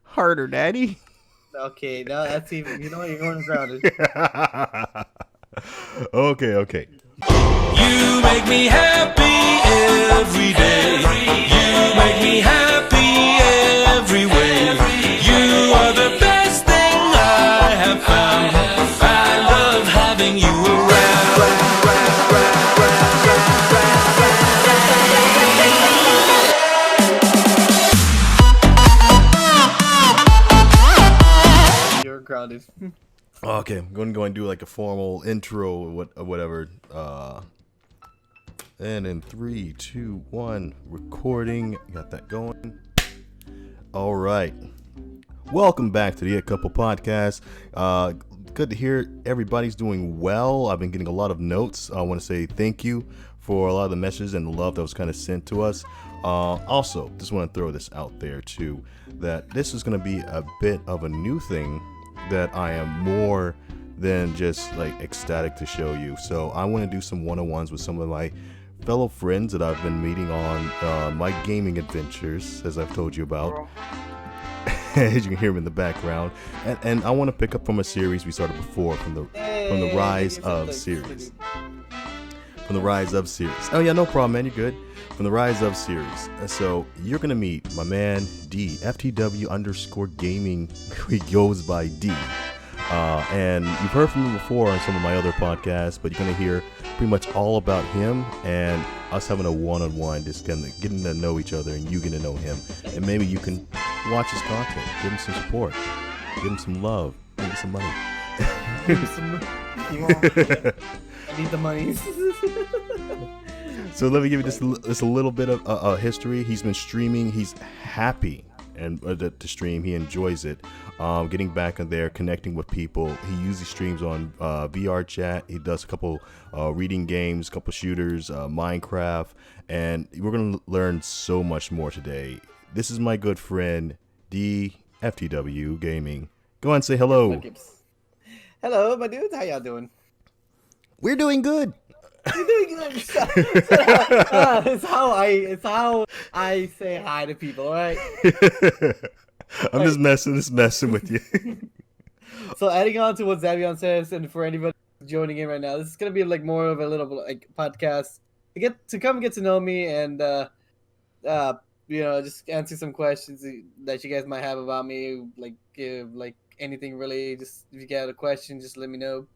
Harder, daddy. Okay, now that's even. You know what? You're going grounded. Okay. You make me happy every day. You make me happy every way. You are the best thing I have found. I love having you You're grounded. Okay, I'm going to go and do like a formal intro or whatever. And in 3, 2, 1, recording. Got that going. All right. Welcome back to the A Couple Podcast. Good to hear everybody's doing well. I've been getting a lot of notes. I want to say thank you for a lot of the messages and the love that was kind of sent to us. Also, just want to throw this out there too, that this is going to be a bit of a new thing that I am more than just like ecstatic to show you. So I want to do some one-on-ones with some of my fellow friends that I've been meeting on my gaming adventures, as I've told you about. As you can hear him in the background, and I want to pick up from a series we started before, from the rise of series. From the rise of series. Oh yeah, no problem, man. You're good. From the rise of series. So you're gonna meet my man D, FTW_gaming. He goes by D. And you've heard from me before on some of my other podcasts, but you're gonna hear pretty much all about him and us having a one-on-one, just kind of getting to know each other and you getting to know him. And maybe you can watch his content, give him some support, give him some love, maybe some money. I need the money. So let me give you just a little bit of history. He's been streaming. He's happy and to stream. He enjoys it. Getting back in there, connecting with people. He usually streams on VR chat. He does a couple reading games, a couple shooters, Minecraft, and we're gonna learn so much more today. This is my good friend D, FTW Gaming. Go on and say hello. Hello, my dudes. How y'all doing? We're doing good. You're doing good. It's how I say hi to people, all right? I'm just messing with you. So adding on to what Zavion says, and for anybody joining in right now, this is gonna be like more of a little like podcast to come get to know me and just answer some questions that you guys might have about me, like anything really. Just if you got a question, just let me know.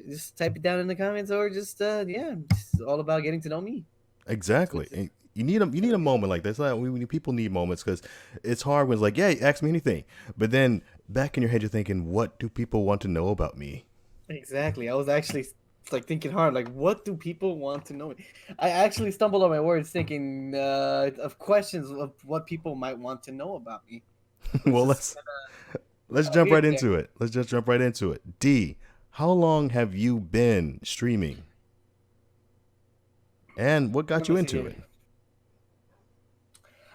Just type it down in the comments, or just it's all about getting to know me. Exactly. And you need a moment like this. Like, people need moments because it's hard when it's like, yeah, ask me anything, but then back in your head you're thinking, what do people want to know about me? Exactly. I was actually like thinking hard, like, what do people want to know? I actually stumbled on my words, thinking of questions of what people might want to know about me. Well, let's jump right into it. Let's just jump right into it. D, how long have you been streaming? And what got you into it?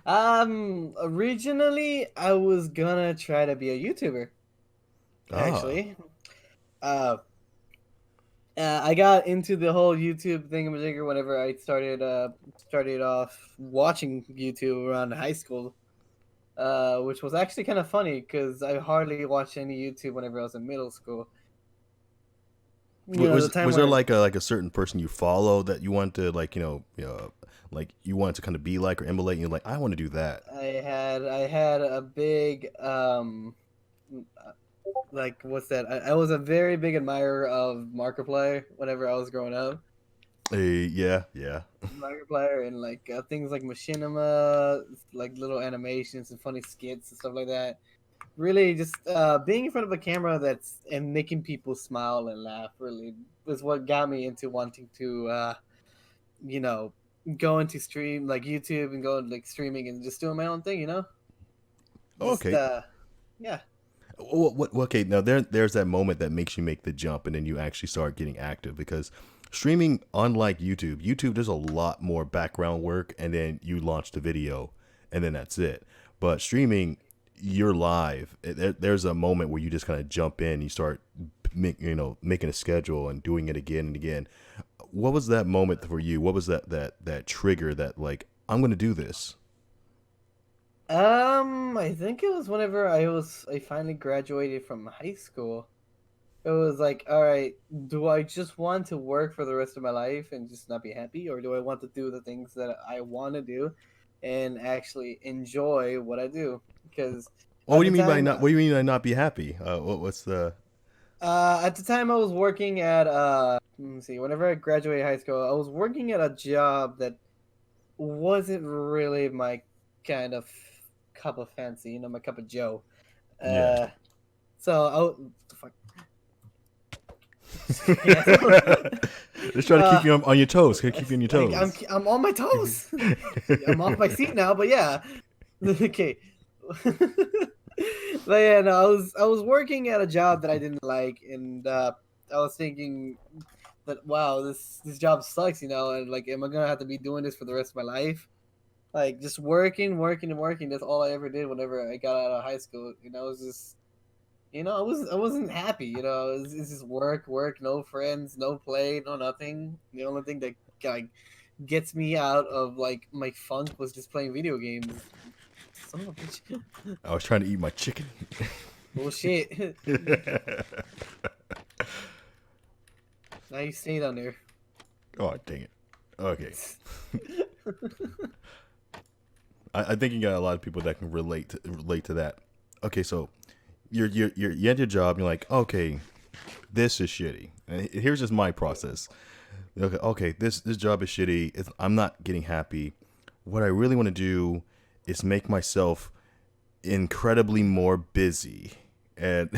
Originally I was gonna try to be a YouTuber. Actually. I got into the whole YouTube thingamajigger whenever I started off watching YouTube around high school, which was actually kind of funny because I hardly watched any YouTube whenever I was in middle school. Was there like a certain person you follow that you want to like like you want to kind of be like or emulate? And you're like, I want to do that. I had a big like what's that? I was a very big admirer of Markiplier whenever I was growing up. Yeah. Markiplier and like things like Machinima, like little animations and funny skits and stuff like that. Really, just being in front of a camera and making people smile and laugh really was what got me into wanting to go into stream like YouTube and go like streaming and just doing my own thing. Okay. Yeah. Okay, now there's that moment that makes you make the jump and then you actually start getting active, because streaming, unlike YouTube, there's a lot more background work and then you launch the video and then that's it. But streaming, you're live. There's a moment where you just kind of jump in, you start making a schedule and doing it again and again. What was that moment for you? What was that trigger that like, I'm going to do this? I think it was whenever I finally graduated from high school. It was like, all right, do I just want to work for the rest of my life and just not be happy, or do I want to do the things that I want to do and actually enjoy what I do? Because Well, what at do you the mean by time, not? What do you mean by not be happy? What's the? I was working at let me see, whenever I graduated high school, I was working at a job that wasn't really my kind of cup of fancy, my cup of Joe. Yeah. Uh, so fuck. Yeah, so, Just trying to keep you on your toes. Keep you on your I'm toes. I'm on my toes. I'm off my seat now, but yeah. Okay. But yeah, no, I was working at a job that I didn't like, and I was thinking that wow, this job sucks, and like, am I gonna have to be doing this for the rest of my life? Like just working, working, and working. That's all I ever did whenever I got out of high school. It was just I wasn't happy. It's just work, work, no friends, no play, no nothing. The only thing that like gets me out of like my funk was just playing video games. Son of a bitch. I was trying to eat my chicken. Bullshit. Now you stay down there. Oh, dang it. Okay. I think you got a lot of people that can relate to that. Okay, so you at your job. And you're like, okay, this is shitty. And here's just my process. Okay, this job is shitty. I'm not getting happy. What I really want to do is make myself incredibly more busy. And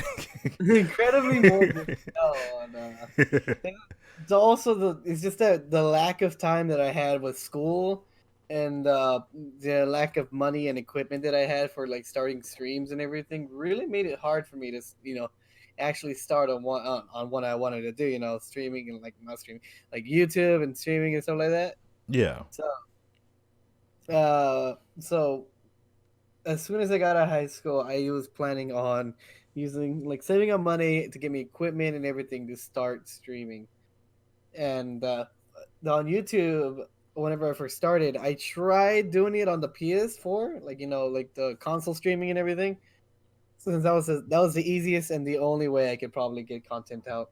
Incredibly more. Oh no. It's also it's just that the lack of time that I had with school, and the lack of money and equipment that I had for like starting streams and everything really made it hard for me to actually start on what I wanted to do. Streaming and like not streaming, like YouTube and streaming and stuff like that. yeah. So as soon as I got out of high school, I was planning on using like saving up money to get me equipment and everything to start streaming. And on YouTube, whenever I first started, I tried doing it on the PS4, like like the console streaming and everything. Since that was the easiest and the only way I could probably get content out,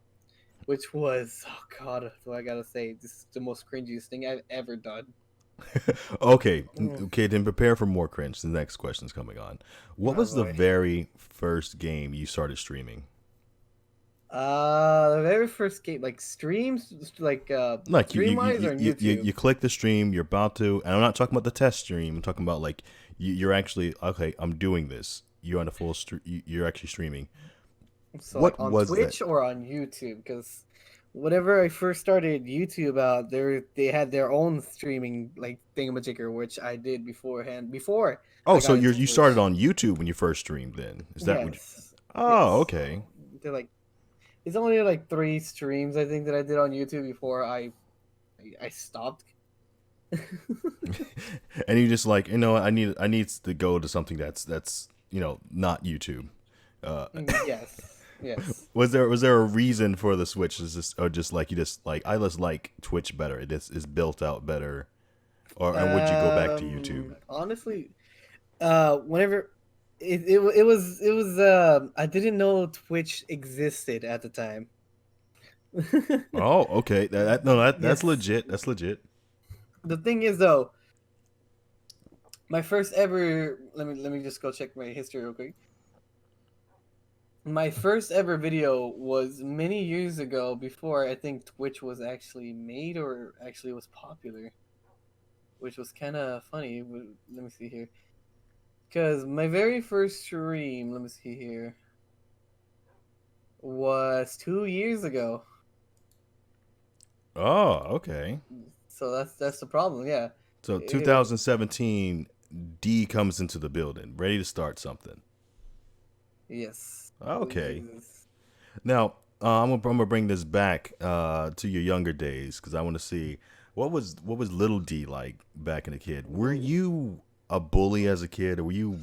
which was, oh god, do I gotta say, this is the most cringiest thing I've ever done. Okay. Mm. Okay. Then prepare for more cringe. The next question's coming on. What Oh was the boy. very first game you started streaming? The very first game, like streams, like Like stream wise or on you YouTube. click the stream. You're about to, and I'm not talking about the test stream. I'm talking about like you're actually okay. I'm doing this. You're on a full stream. You're actually streaming. So like What on was that? Twitch or on YouTube, because whenever I first started YouTube out, they had their own streaming like thingamajigger, which I did beforehand before Oh, I so got into you started Twitch. on YouTube when you first streamed. Then is that what? Yes, Oh, yes. okay. They're like it's only like 3 streams I think that I did on YouTube before I stopped. And you just like I need to go to something that's not YouTube. Uh, Yes, yes. was there a reason for the switch? Is this or just like you just like I just like Twitch better? It is built out better, or and would you go back to YouTube? Honestly, whenever it was I didn't know Twitch existed at the time. Oh, okay. That's Yes. legit. That's legit. The thing is though, my first ever let me just go check my history real quick. My first ever video was many years ago before I think Twitch was actually made or actually was popular, which was kind of funny. Let me see here. Because my very first stream, let me see here, was 2 years ago. Oh, okay. So that's the problem. Yeah. So It- 2017, D comes into the building, ready to start something. yes. Okay. Jesus. Now, I'm gonna bring this back to your younger days because I want to see what was little D like back in a kid. Were you a bully as a kid, or were you?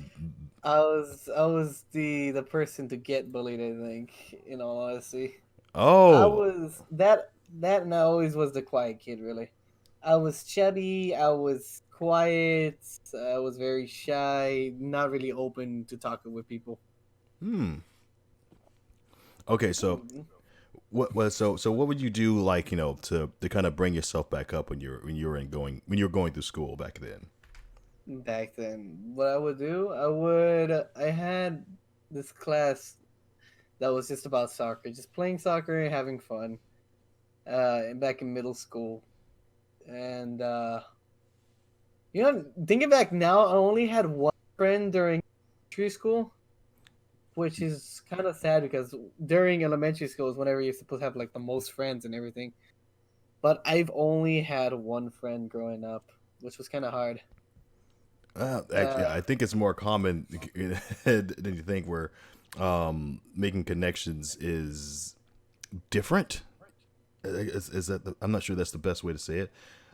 I was the person to get bullied. I think, in all honesty, I Oh, was that, and I always was the quiet kid. Really, I was chubby. I was quiet. Was very shy, not really open to talking with people. Okay, so what would you do, like, to kind of bring yourself back up when you were going through school back then? Back then, what I would do, I had this class that was just about soccer, just playing soccer and having fun. And back in middle school, and thinking back now, I only had one friend during elementary school, which is kind of sad because during elementary school is whenever you're supposed to have like the most friends and everything. But I've only had one friend growing up, which was kind of hard. Actually, I think it's more common than you think, where making connections is different. Is that I'm not sure that's the best way to say it.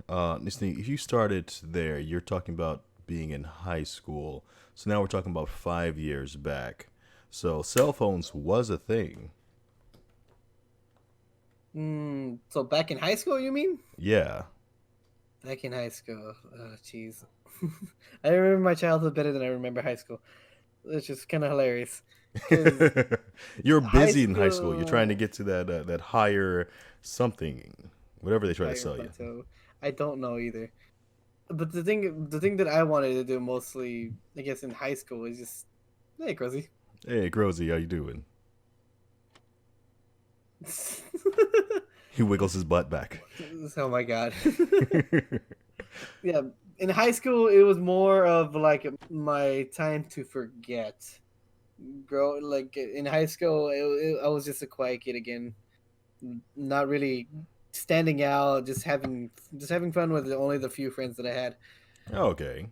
Listening, if you started there, you're talking about being in high school. So now we're talking about 5 years back. So cell phones was a thing. So back in high school, you mean? Yeah. Back in high school, oh jeez, I remember my childhood better than I remember high school. It's just kind of hilarious. 'Cause You're high busy in high school. You're trying to school, get to that higher something, whatever they try to higher sell you. plateau. I don't know either. But the thing that I wanted to do mostly, I guess, in high school is just, hey, Rosie. Hey, Grozy, how you doing? He wiggles his butt back. Oh my god. Yeah, in high school it was more of like my time to forget. Grow like in high school, I was just a quiet kid again, not really standing out, just having fun with only the few friends that I had. Okay.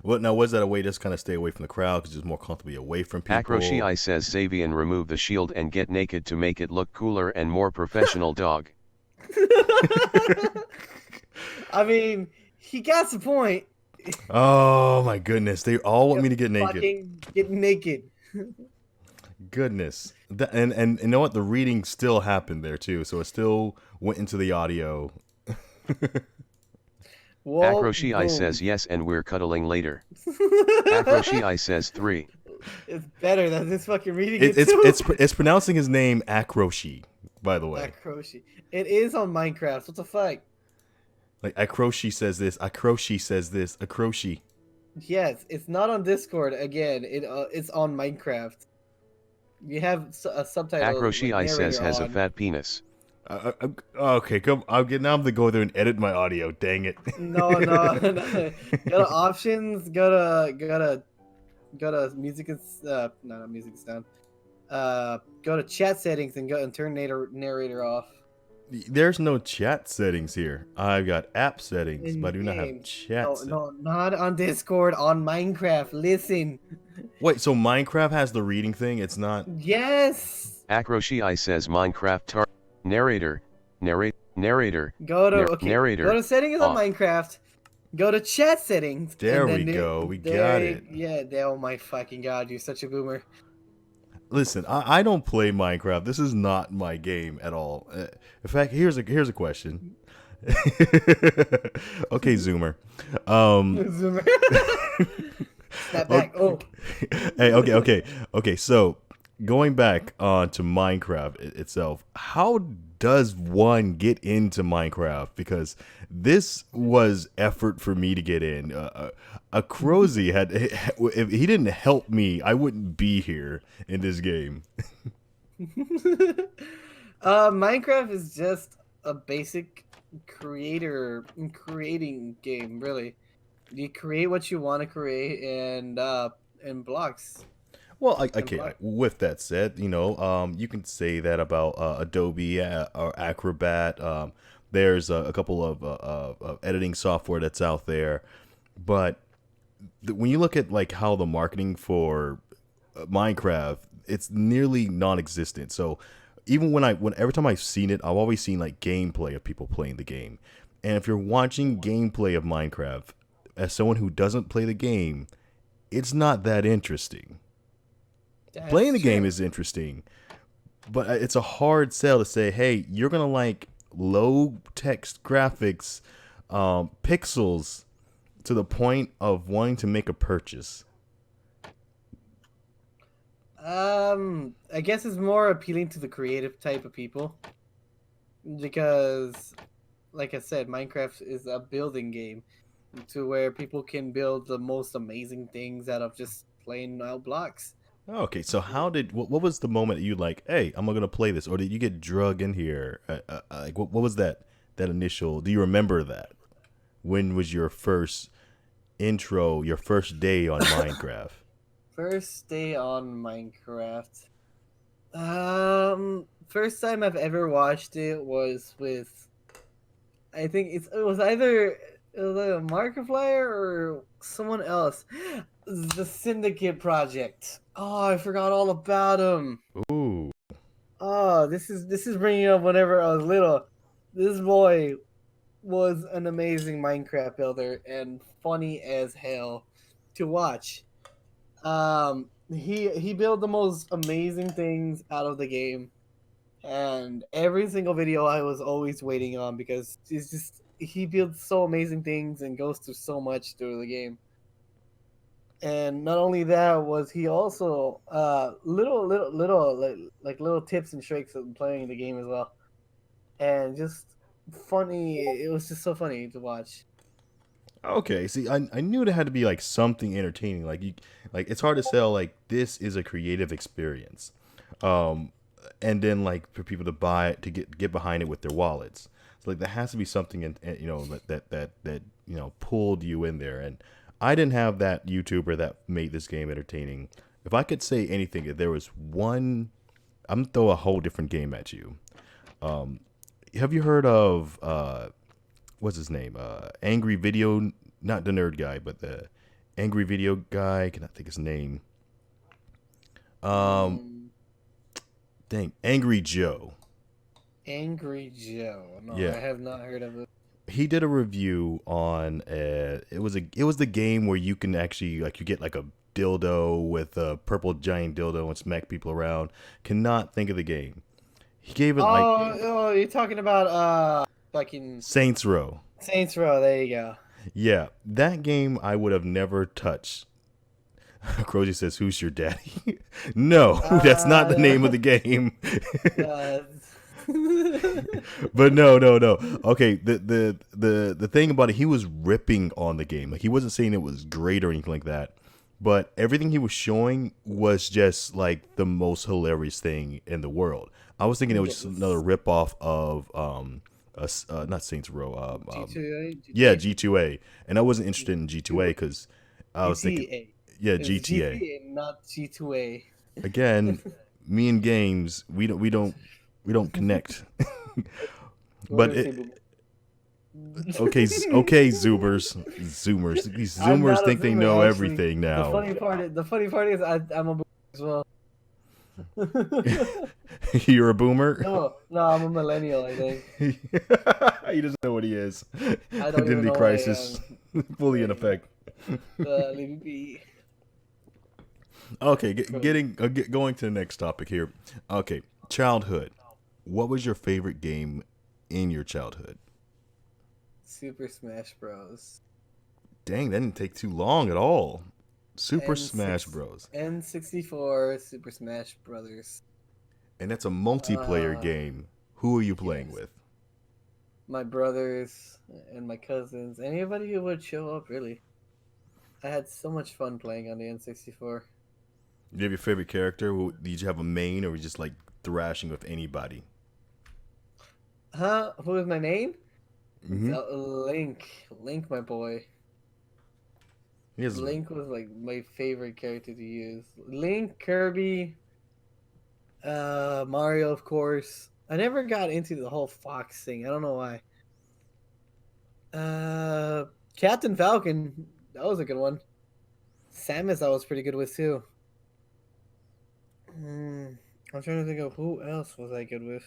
Well, now was that a way to just kind of stay away from the crowd because it's more comfortable to be away from people? Akroshi says Savian remove the shield and get naked to make it look cooler and more professional dog. I mean, he got the point. Oh my goodness, they all want me to get naked. Fucking get naked. Goodness, and you know what? The reading still happened there too, so it still went into the audio. Whoa, Akroshi boom. says yes and we're cuddling later. Akroshi says 3. It's better than this fucking reading. It's pronouncing his name Akroshi, by the way. Akroshi. It is on Minecraft. What the fuck? Like Akroshi says this, Akroshi says this, Akroshi. Yes, it's not on Discord. Again, it's on Minecraft. You have a subtitle. Akroshi like, says narrator has a on. fat penis. Okay, come. Now I'm gonna go there and edit my audio. Dang it. No. Go to options. Go to music. No, not music is down. Go to chat settings and turn narrator off. There's no chat settings here. I've got app settings, but I do not have In-game. chat settings. No, not on Discord. On Minecraft. Listen. Wait, so Minecraft has the reading thing? It's not. Yes. Akroshi says Minecraft narrator. Go to narrator. Go to settings on off. Minecraft. Go to chat settings. There and we then go. We got it. Yeah. Oh my fucking god! You're such a boomer. Listen, I don't play Minecraft. This is not my game at all. In fact, here's a question. Okay, Zoomer. Zoomer. Snap back. Oh. Hey, okay. So going back to Minecraft itself, how does one get into Minecraft? Because this was effort for me to get in. Crozy had, if he didn't help me, I wouldn't be here in this game. Minecraft is just a basic creating game, really. You create what you want to create and blocks. Well, okay. With that said, you can say that about Adobe or Acrobat. There's a couple of editing software that's out there, but when you look at like how the marketing for Minecraft, it's nearly non-existent. So even every time I've seen it, I've always seen like gameplay of people playing the game. And if you're watching gameplay of Minecraft, as someone who doesn't play the game, it's not that interesting. Playing the game is interesting, but it's a hard sell to say, hey, you're going to like low text graphics, pixels, to the point of wanting to make a purchase? I guess it's more appealing to the creative type of people because, like I said, Minecraft is a building game to where people can build the most amazing things out of just plain out blocks. Okay, so what was the moment that you like, hey, I'm gonna play this, or did you get drug in here? Like, what was that initial? Do you remember that? When was your first intro, your first day on Minecraft? First day on Minecraft. First time I've ever watched it was with, I think it was either Markiplier or someone else. The Syndicate Project. Oh, I forgot all about him. Ooh, Oh, this is bringing up whenever I was little. This boy was an amazing Minecraft builder and funny as hell to watch. He built the most amazing things out of the game, and every single video I was always waiting on because he builds so amazing things and goes through so much through the game. And not only that, was he also little like little tips and tricks of playing the game as well, and just funny. It was just so funny to watch. okay. See, I knew there had to be like something entertaining. Like it's hard to sell. Like this is a creative experience, um, and then like for people to buy it to get behind it with their wallets. So like there has to be something you know that you know pulled you in there. And I didn't have that YouTuber that made this game entertaining. If I could say anything, if there was one, I'm gonna throw a whole different game at you. Have you heard of what's his name? Angry Video, not the nerd guy, but the Angry Video guy. I cannot think his name. Mm, Dang, Angry Joe. Angry Joe. No, Yeah. I have not heard of it. He did a review on it was the game where you can actually like you get like a dildo with a purple giant dildo and smack people around. Cannot think of the game. He gave it like Oh, you're talking about fucking Saints Row. Saints Row. There you go. Yeah, that game I would have never touched. Croji says, "Who's your daddy?" No, that's not the name of the game. Uh, But no. Okay, the thing about it, he was ripping on the game. Like he wasn't saying it was great or anything like that. But everything he was showing was just like the most hilarious thing in the world. I was thinking it was just another ripoff of not Saints Row. G2A? Yeah, G2A, and I wasn't interested in G2A because I was thinking, GTA. yeah, It's GTA. GTA, not G2A. Again, me and games, we don't connect. But okay, Zoomers. These I'm Zoomers not a think they Zoomer, know actually. everything now. The funny part is I'm a boomer as well. You're a boomer. No, I'm a millennial. I think. He doesn't know what he is. I don't even Identity know what I crisis, fully in Yeah. effect. Leave me be. Okay, going to the next topic here. Okay, childhood. What was your favorite game in your childhood? Super Smash Bros. Dang, that didn't take too long at all. Super N6 Smash Bros. N64 Super Smash Brothers. And that's a multiplayer game. Who are you playing yes. with? My brothers and my cousins, anybody who would show up, really. I had so much fun playing on the N64. Do you have your favorite character? Did you have a main, or were you just like thrashing with anybody? Huh? Who was my main? Mm-hmm. Link, my boy. Link was like my favorite character to use. Link, Kirby, Mario, of course. I never got into the whole Fox thing. I don't know why. Captain Falcon, that was a good one. Samus, I was pretty good with too. I'm trying to think of who else was I good with.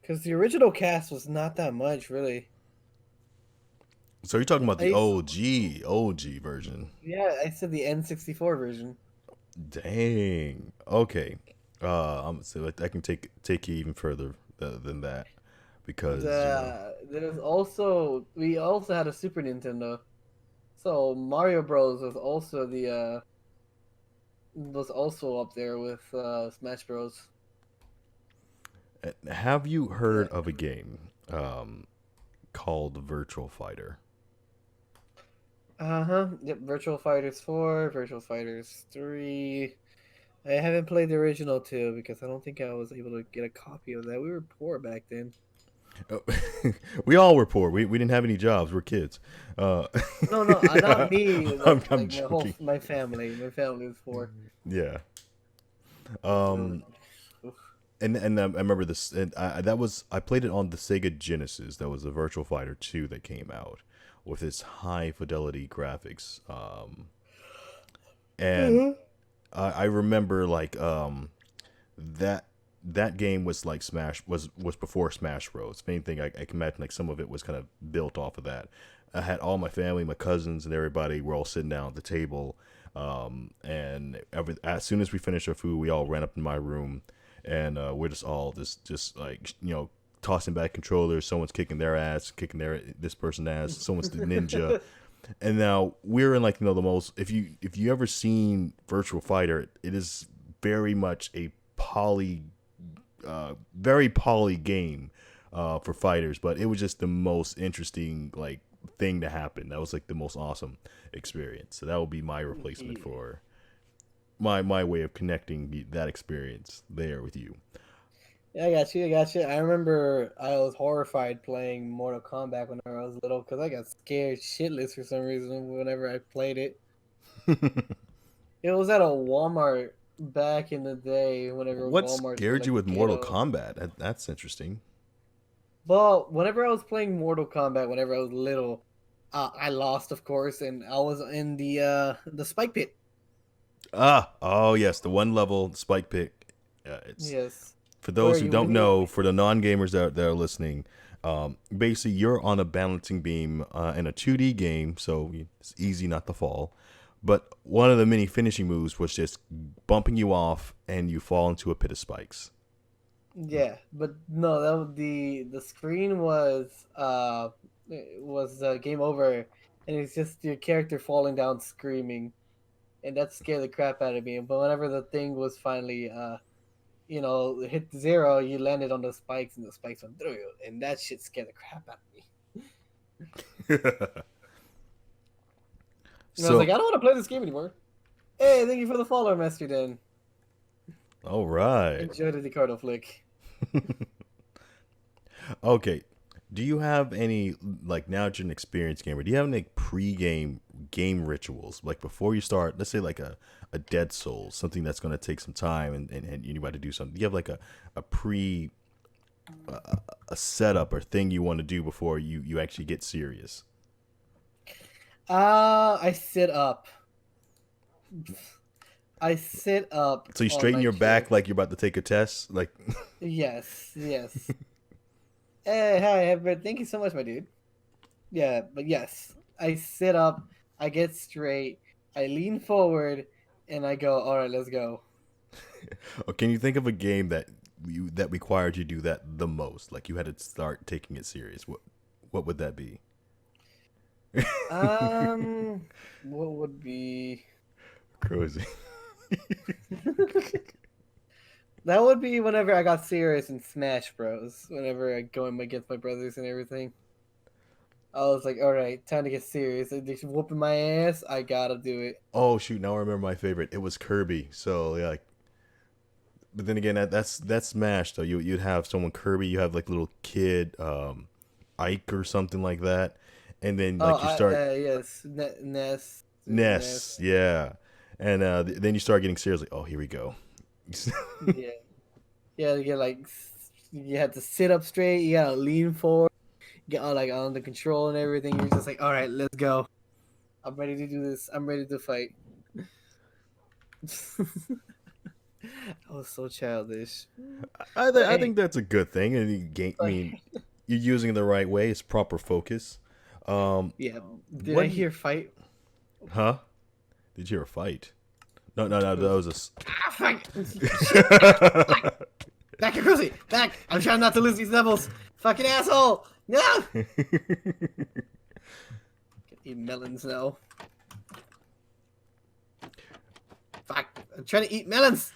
Because the original cast was not that much, really. So you're talking about the OG version? Yeah, I said the N64 version. Dang. Okay. So I can take you even further than that because We also had a Super Nintendo. So Mario Bros was also up there with Smash Bros. Have you heard of a game called Virtual Fighter? Uh-huh. Yep, Virtual Fighters 4, Virtual Fighters 3. I haven't played the original 2 because I don't think I was able to get a copy of that. We were poor back then. Oh, we all were poor. We didn't have any jobs. We're kids. Uh, No, no, not me. I'm Like joking. my family. My family was poor. Yeah. So, And I remember this. And I played it on the Sega Genesis. That was a Virtual Fighter 2 that came out with its high fidelity graphics. And I remember like that that game was like Smash was before Smash Bros. If anything, I can imagine like some of it was kind of built off of that. I had all my family, my cousins, and everybody. We're all sitting down at the table, as soon as we finished our food, we all ran up in my room, and we're just all just like tossing back controllers. Someone's kicking their ass, kicking this person's ass. Someone's the ninja. And now we're in like the most. If you ever seen Virtual Fighter, it is very much a very poly game for fighters. But it was just the most interesting like thing to happen. That was like the most awesome experience. So that would be my replacement for my way of connecting that experience there with you. Yeah, I got you. I got you. I remember I was horrified playing Mortal Kombat whenever I was little because I got scared shitless for some reason whenever I played it. It was at a Walmart back in the day whenever What Walmarts were scared you like with Mortal ghetto. Kombat? That's interesting. Well, whenever I was playing Mortal Kombat, whenever I was little, I lost, of course, and I was in the spike pit. Oh yes, the one level spike pit. It's Yes. for Where those who you don't when you know, for the non-gamers that are listening. Basically, you're on a balancing beam in a 2D game, so it's easy not to fall. But one of the many finishing moves was just bumping you off, and you fall into a pit of spikes. Yeah, but no, that was the screen was game over, and it's just your character falling down screaming, and that scared the crap out of me. But whenever the thing was finally hit zero, you landed on the spikes, and the spikes went through you, and that shit scared the crap out of me. And I was like, So, I don't want to play this game anymore. Hey, thank you for the follow, Master Dan. all right, Enjoy the Ricardo flick. okay. Do you have any like now that you're an experienced gamer? Do you have any pre-game game rituals like before you start? Let's say like a Dead Souls, something that's going to take some time, and you about to do something. Do you have like a pre a setup or thing you want to do before you actually get serious? I sit up. I sit up. So you on straighten my your chair. back like you're about to take a test, like. Yes, yes. Hey, hi, Everett. Thank you so much, my dude. Yeah, but yes, I sit up, I get straight, I lean forward, and I go, all right, let's go. Or can you think of a game that required you to do that the most? Like you had to start taking it serious. What would that be? What would be? Crazy. That would be whenever I got serious in Smash Bros. Whenever I go in against my brothers and everything. I was like, all right, time to get serious. They're whooping my ass. I gotta do it. Oh shoot! Now I remember my favorite. It was Kirby. So yeah, like, but then again, that's Smash though. You'd have someone Kirby. You have like little kid, Ike or something like that, and then like you start yes, Ness, yeah, and then you start getting serious. Like, oh, here we go. Yeah, yeah. You get like, you have to sit up straight. You gotta lean forward. Get on the control and everything. You're just like, all right, let's go. I'm ready to do this. I'm ready to fight. I was so childish. I think that's a good thing, and I mean, you're using it the right way. It's proper focus. Yeah. Did I hear fight? Huh? Did you hear a fight? No. That was Ah, fight! Back, Kikuchi! Back! I'm trying not to lose these levels. Fucking asshole! No! eat melons now. Fuck! I'm trying to eat melons.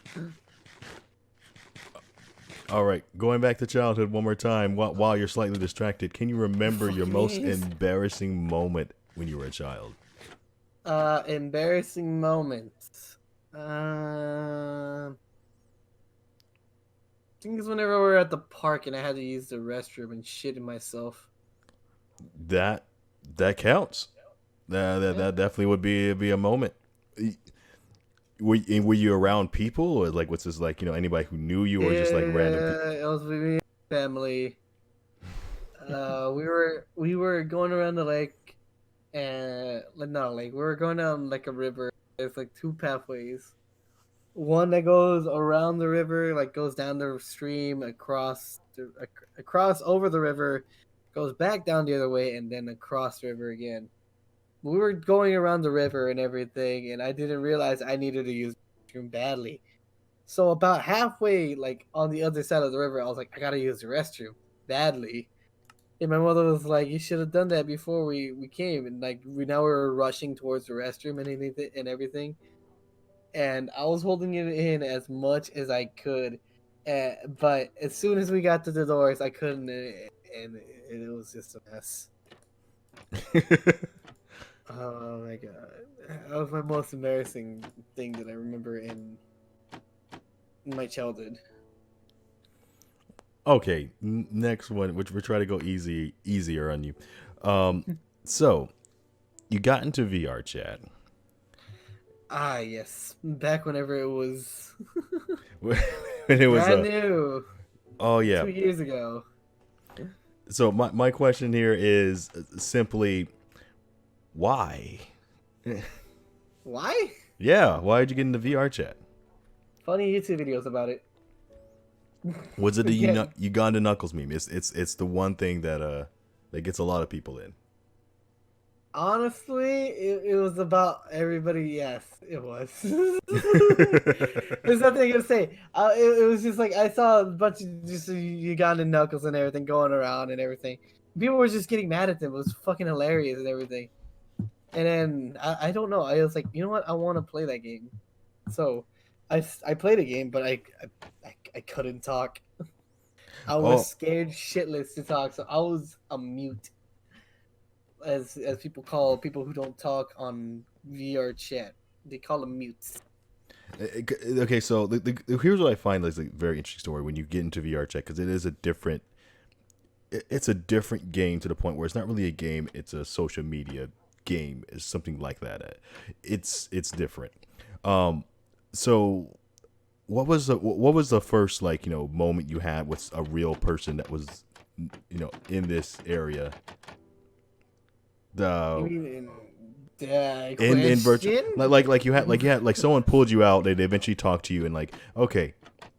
All right, going back to childhood one more time. While you're slightly distracted, can you remember your most Please. embarrassing moment when you were a child? Embarrassing moments. I think it's whenever we were at the park and I had to use the restroom and shit in myself. That counts. That definitely would be a moment. Were you around people, or like what's this like? Anybody who knew you, or just like random people? It was with me and my family. We were going around the lake, and like not a lake. We were going down like a river. There's like two pathways. One that goes around the river, like goes down the stream, across over the river, goes back down the other way, and then across the river again. We were going around the river and everything, and I didn't realize I needed to use the restroom badly. So about halfway, like on the other side of the river, I was like, I gotta use the restroom badly. And my mother was like, "You should have done that before we came." And like we were rushing towards the restroom and everything. And I was holding it in as much as I could, but as soon as we got to the doors, I couldn't, and it was just a mess. Oh my god, that was my most embarrassing thing that I remember in my childhood. Okay, next one, which we're trying to go easier on you. So you got into VR chat. Ah, yes, back whenever it was when it was brand new, oh yeah. 2 years ago. So my question here is simply, why? Why? Yeah, why did you get into VR chat? Funny YouTube videos about it. Was it the Yeah. Uganda Knuckles meme? It's the one thing that gets a lot of people in. Honestly, it was about everybody. Yes, it was. There's nothing I can say. It was just like I saw a bunch of just Ugandan knuckles and everything going around and everything. People were just getting mad at them. It was fucking hilarious and everything. And then I don't know. I was like, you know what? I want to play that game. So I played a game, but I couldn't talk. I was scared shitless to talk, so I was a mute. As people call people who don't talk on VR chat. They call them mutes. Okay, so here's what I find is a very interesting story when you get into VR chat, because it is it's a different game to the point where it's not really a game, it's a social media game, is something like that. It's different. So what was the first moment you had with a real person that was in this area? In virtual, like you had like someone pulled you out, they eventually talked to you and like, okay,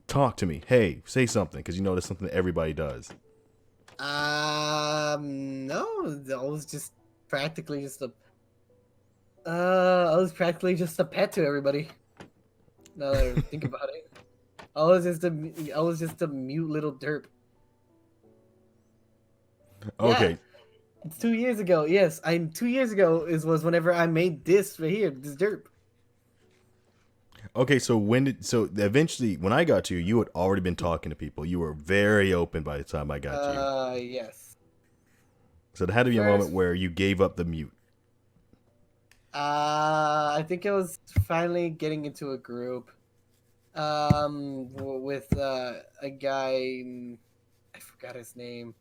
talk to me, hey, say something, because that's something that everybody does. No, I was just practically just a pet to everybody. Now that I think about it, I was just a mute little derp. Okay. Yeah. It's 2 years ago. Yes, 2 years ago was whenever I made this right here, this derp. Okay, so eventually when I got to you, you had already been talking to people. You were very open by the time I got to you. Yes. So there had to be a moment where you gave up the mute. I think I was finally getting into a group, with a guy. I forgot his name.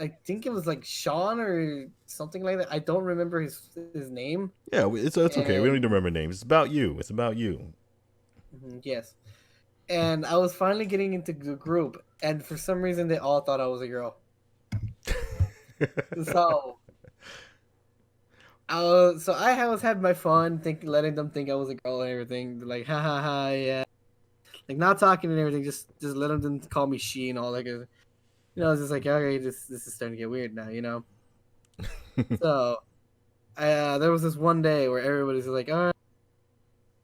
I think it was like Sean or something like that. I don't remember his name. Yeah, it's okay. We don't need to remember names. It's about you. It's about you. Yes. And I was finally getting into the group, and for some reason they all thought I was a girl. So I was having my fun, letting them think I was a girl and everything. They're like, ha ha ha, yeah. Like not talking and everything, just letting them call me she and all that. I was just like, okay, this is starting to get weird now. So, there was this one day where everybody's like, all right,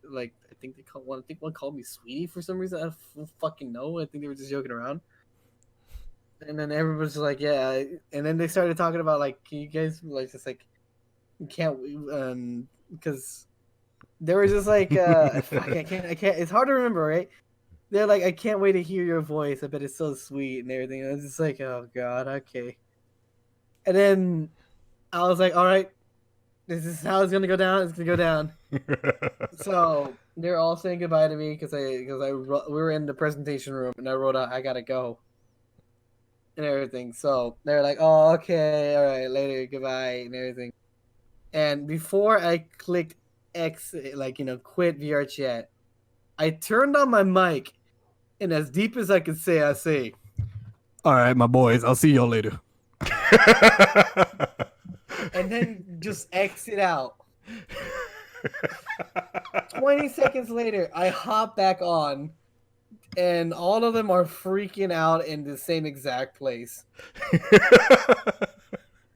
like I think one called me sweetie for some reason. I don't fucking know. I think they were just joking around. And then everybody's like, yeah. And then they started talking about like, can you guys like just like can't because they were just like fuck, I can't it's hard to remember, right? They're like, I can't wait to hear your voice. I bet it's so sweet and everything. I was just like, oh god, okay. And then I was like, all right, this is how it's gonna go down. It's gonna go down. So they're all saying goodbye to me because we were in the presentation room and I wrote out I gotta go and everything. So they're like, oh okay, all right, later, goodbye and everything. And before I clicked exit, like quit VR chat, I turned on my mic and as deep as I could say, I say, all right, my boys, I'll see y'all later. And then just exit out. 20 seconds later, I hop back on, and all of them are freaking out in the same exact place.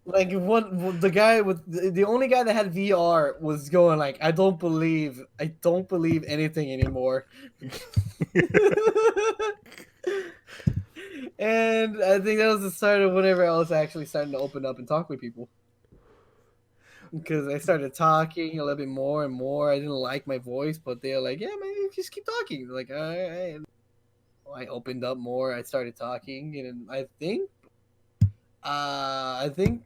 Like the only guy that had VR was going like, I don't believe anything anymore. And I think that was the start of whenever I was actually starting to open up and talk with people. Because I started talking a little bit more and more. I didn't like my voice, but they're like, yeah, man, just keep talking. Like, all right. I opened up more. I started talking, and I think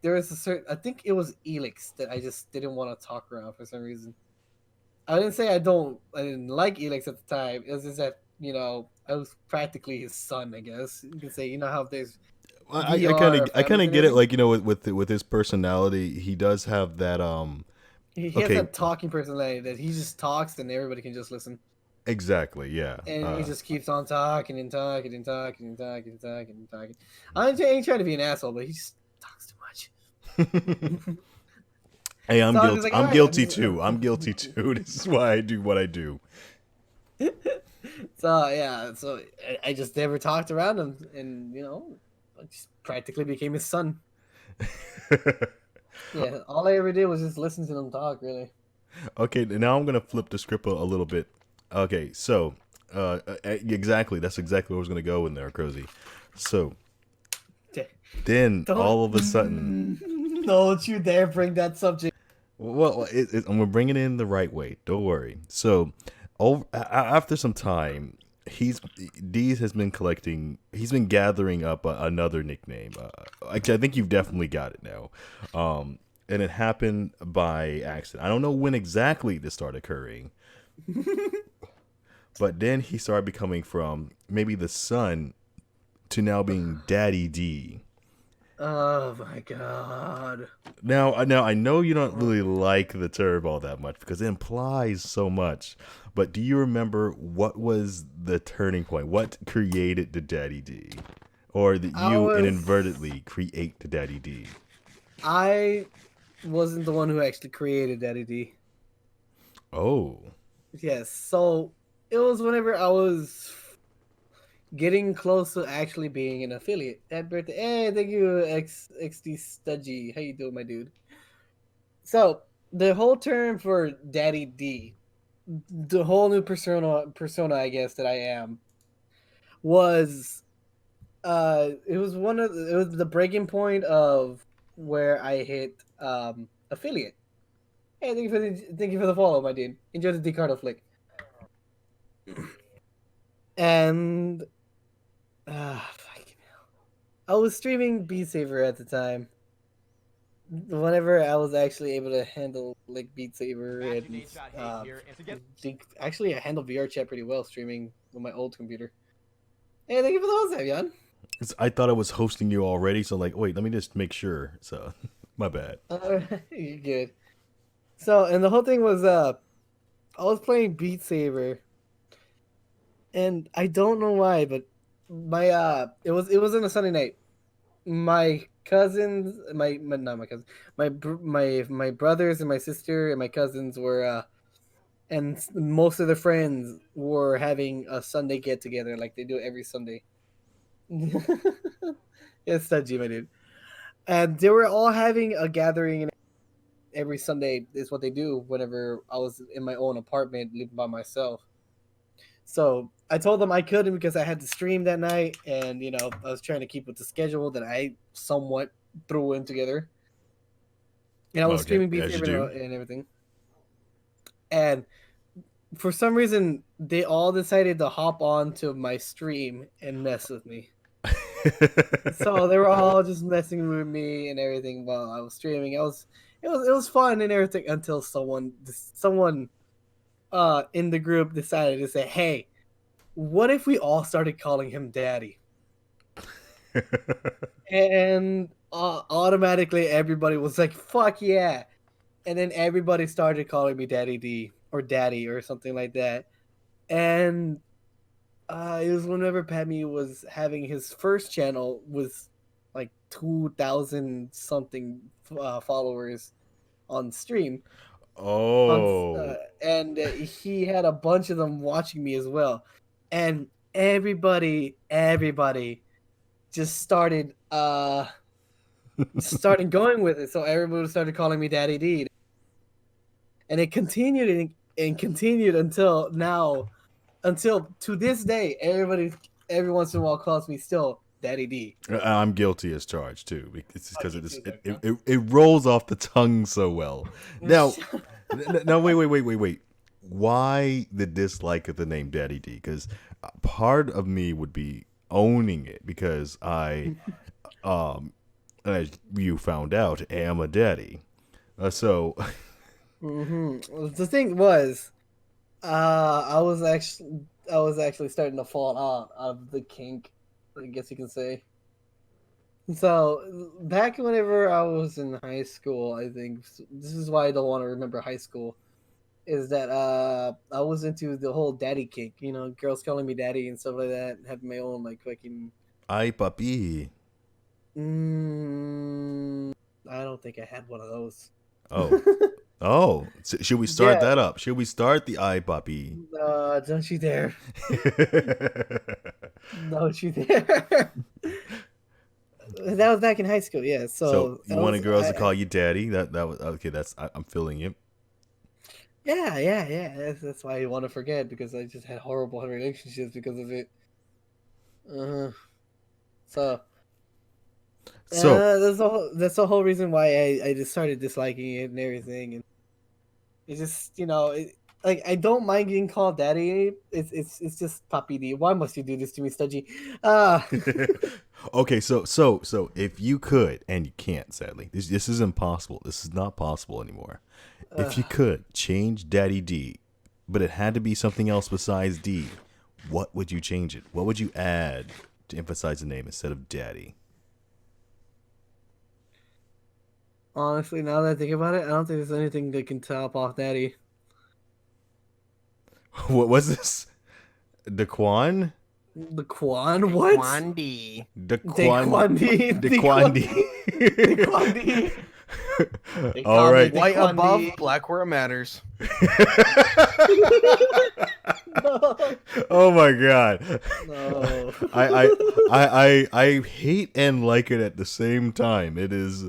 there was I think it was Elix that I just didn't want to talk around for some reason. I didn't say I didn't like Elix at the time. It was just that, I was practically his son, I guess. You can say, how there's I kind of get it. Like, with his personality, he does have that. He has that talking personality that he just talks and everybody can just listen. Exactly. Yeah. And he just keeps on talking and talking and talking and talking and talking and talking. I ain't trying to be an asshole, but he just talks too much. Hey, I'm guilty. Like, I'm guilty too. I'm guilty too. This is why I do what I do. So yeah, I just never talked around him, and I just practically became his son. Yeah, all I ever did was just listen to them talk, really. Okay, now I'm gonna flip the script a little bit. Okay, so exactly, that's exactly where I was gonna go in there, Cozy. So then all of a sudden, don't you dare bring that subject. Well, I'm gonna bring it in the right way. Don't worry. So, after some time, Deez has been collecting. He's been gathering up another nickname. I think you've definitely got it now. And it happened by accident. I don't know when exactly this started occurring, but then he started becoming from maybe the son to now being Daddy D. Oh my god. Now I know you don't really like the term all that much because it implies so much. But do you remember what was the turning point? What created the Daddy D? Or that you inadvertently create the Daddy D? I wasn't the one who actually created Daddy D. Oh. Yes, so it was whenever I was getting close to actually being an affiliate. Happy birthday. Hey, thank you, XD Studgy. How you doing, my dude? So, the whole term for Daddy D, the whole new persona I guess that I am, was it was the breaking point of where I hit affiliate. Hey, thank you for the follow, my dude. Enjoy the Dicardo flick. And I was streaming Beat Saber at the time. Whenever I was actually able to handle like Beat Saber and actually I handled VR chat pretty well streaming with my old computer. Hey, thank you for the host, Jan. I thought I was hosting you already, so like, wait, let me just make sure. So, my bad. You're good. So, and the whole thing was, I was playing Beat Saber, and I don't know why, but my it was on a Sunday night. My cousins, my brothers and my sister and my cousins were, and most of the friends were having a Sunday get together, like they do every Sunday. It's Studgy, my dude. And they were all having a gathering every Sunday is what they do whenever I was in my own apartment living by myself. So I told them I couldn't because I had to stream that night, and I was trying to keep with the schedule that I somewhat threw in together. and I was Okay, streaming Beat as you Saber do. and everything. And for some reason, they all decided to hop on to my stream and mess with me. So they were all just messing with me and everything while I was streaming. It was fun and everything until someone in the group decided to say, "Hey, what if we all started calling him Daddy?" And automatically everybody was like, "Fuck yeah!" And then everybody started calling me Daddy D or Daddy or something like that. And it was whenever Pammy was having his first channel with like 2,000 something followers on stream. On Oh. and he had a bunch of them watching me as well, and everybody just started going with it. So everybody started calling me Daddy D, and it continued and continued until now, until to this day. Every once in a while calls me still Daddy D. I'm guilty as charged too. It's because Fuck it, is, you too, it rolls off the tongue so well. Now, no, wait. Why the dislike of the name Daddy D? Because part of me would be owning it because as you found out, am a daddy. So, The thing was, I was actually starting to fall out of the kink, I guess you can say. So back whenever I was in high school, I think this is why I don't want to remember high school. Is that I was into the whole daddy kink, girls calling me daddy and stuff like that, and having my own like fucking. ay papi. Mm, I don't think I had one of those. Oh, oh. So should we start Yeah, that up? Should we start the ay papi? don't you dare! Don't you dare! That was back in high school, yeah. So So you that wanted was, girls to call you daddy? That was okay. I'm feeling it. yeah. That's why I want to forget because I just had horrible relationships because of it. Uh, so So that's the whole reason why I just started disliking it and everything, and it's just like I don't mind getting called daddy. It's just Papi D. Why must you do this to me, Studgy? Uh okay, so if you could, and you can't, sadly, this is impossible. This is not possible anymore. If you could change Daddy D, but it had to be something else besides D, what would you change it? What would you add to emphasize the name instead of Daddy? Honestly, now that I think about it, I don't think there's anything that can top off daddy. What was this? Daquan? The Quan? What? Wandy. Daquandi. Daquandi. Daquandi. They All call me right. White Daquandi. above, black where it matters. No. Oh my god. No. I hate and like it at the same time. It is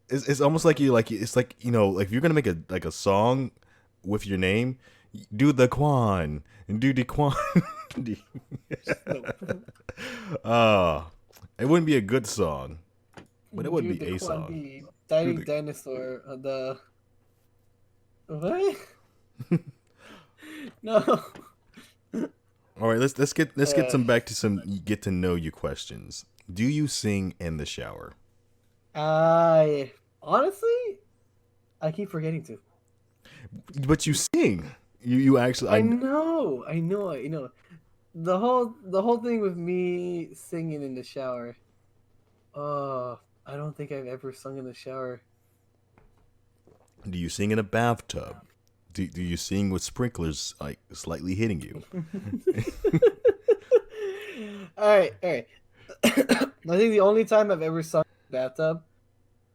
it's almost like it's like like if you're gonna make a song with your name, do the Quan and do the Quan. It wouldn't be a good song, but it would Dude, be a song. Daquandi. Tiny Dude, dinosaur. The what? No. All right, let's get some back to some get to know you questions. Do you sing in the shower? I honestly, I keep forgetting to. But you sing. You actually. I know. The whole thing with me singing in the shower. I don't think I've ever sung in the shower. Do you sing in a bathtub? Do you sing with sprinklers like slightly hitting you? All right. I think the only time I've ever sung in the bathtub,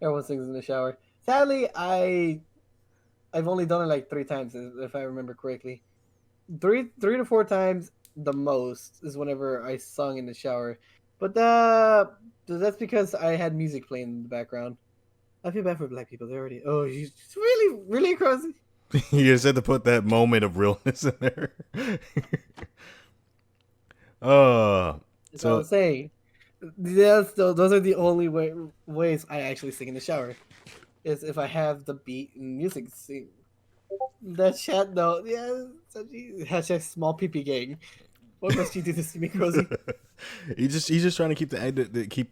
everyone sings in the shower. Sadly, I've only done it like 3 times, if I remember correctly. Three to 4 times the most is whenever I sung in the shower. But that's because I had music playing in the background. I feel bad for black people. They're already. Oh, you really crazy. You just had to put that moment of realness in there. So I'm saying, Yes, those are the only ways I actually sing in the shower. Is if I have the beat and music to sing. That chat though, yeah, hashtag small PP gang. What must you do this to me, Rosie? He's just trying to keep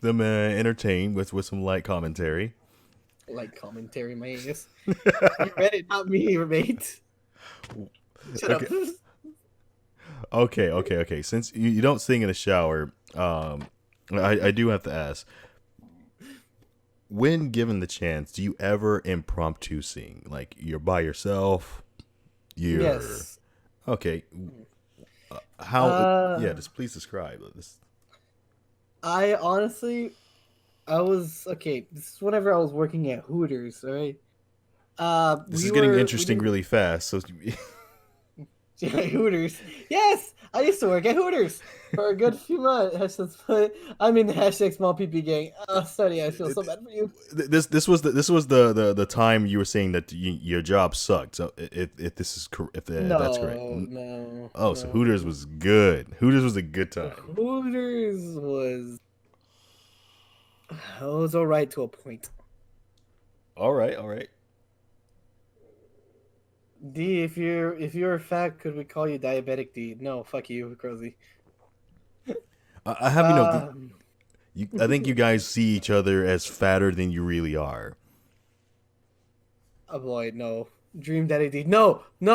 them entertained with some light commentary. Like commentary, my ass. You read it, not me, mate. Shut up. Okay. Since you don't sing in the shower, I do have to ask. When given the chance, do you ever impromptu sing? Like you're by yourself? You're Yes. okay. How? Yeah, just please describe this. I honestly, I was okay. This is whenever I was working at Hooters. All right. This We is getting were interesting really fast. So, Hooters. Yes, I used to work at Hooters for a good few months. I'm in the hashtag small PP gang. Oh, sorry, I feel so bad for you. this was the time you were saying that your job sucked. So if this is if that's correct. No. Oh, so Hooters was good. Hooters was a good time. Hooters was all right to a point. All right. D, if you're fat, could we call you diabetic D? No, fuck you, Crozy. I have I think you guys see each other as fatter than you really are. Oh boy, no. Dream Daddy D. No. Do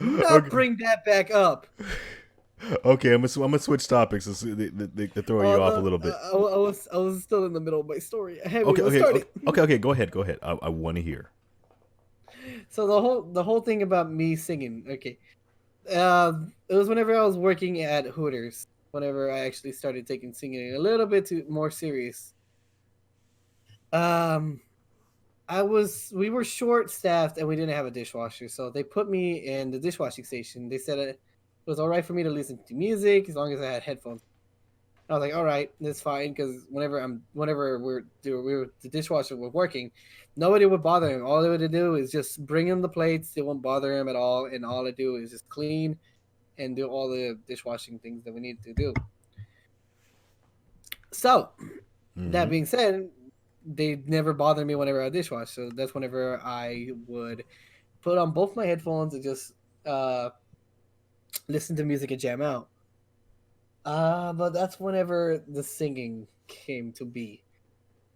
not bring that back up. Okay, I'm gonna switch topics to throw you off a little bit. I was still in the middle of my story. Okay. Go ahead. I want to hear. So the whole thing about me singing. Okay, it was whenever I was working at Hooters. Whenever I actually started taking singing a little bit more serious. We were short staffed and we didn't have a dishwasher, so they put me in the dishwashing station. They said it was all right for me to listen to music as long as I had headphones. I was like, all right, that's fine, because whenever the dishwasher was working, nobody would bother him. All they would do is just bring him the plates. They won't bother him at all, and all I do is just clean and do all the dishwashing things that we need to do. So, that being said, they never bothered me whenever I dishwash. So that's whenever I would put on both my headphones and just listen to music and jam out. But that's whenever the singing came to be.